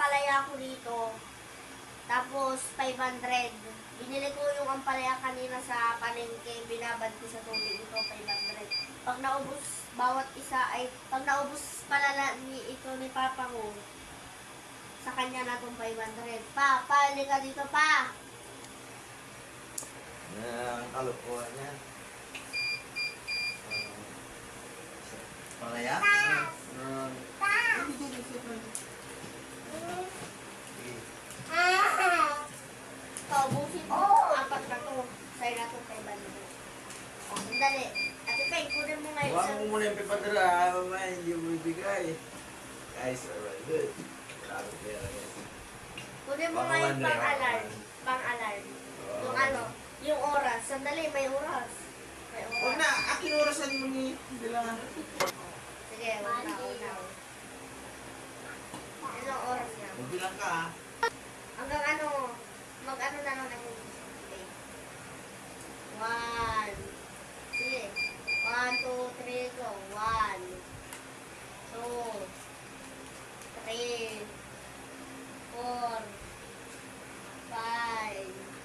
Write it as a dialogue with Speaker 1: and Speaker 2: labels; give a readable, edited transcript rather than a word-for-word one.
Speaker 1: ampalaya ko dito. Tapos, 500. Binili ko yung ampalaya kanina sa palengke. Binabad ko sa tubig ito, 500. Pag naubos, bawat isa ay, pag naubos pala ito ni Papa ko, sa kanya na itong 500. Pa, halika dito pa.
Speaker 2: Ang kalukuhan niya. Palaya?
Speaker 1: Paubusin mo. Apat na to. Sa'yo na itong 500. O, sandali. Ate Peng, kunin mo ngayon.
Speaker 2: Huwag mo muna yung pipadra. Mamaya hindi mo ibigay. Guys, alright. Good. Grabe pera guys.
Speaker 1: Kunin mo ngayon pang-alarm. Pang-alarm. Yung ano, yung oras. Sandali, may oras. May oras.
Speaker 2: Huwag na. Akin orasan mo ni. Hindi lang.
Speaker 1: Sige, wag na, unaw. Ilang oras na?
Speaker 2: Magbilang ka ha.
Speaker 1: Hanggang ano, mag-ano na lang ako. Okay. 1. Sige. 1, 2, 3, go. 1, 2, 3, 4, 5,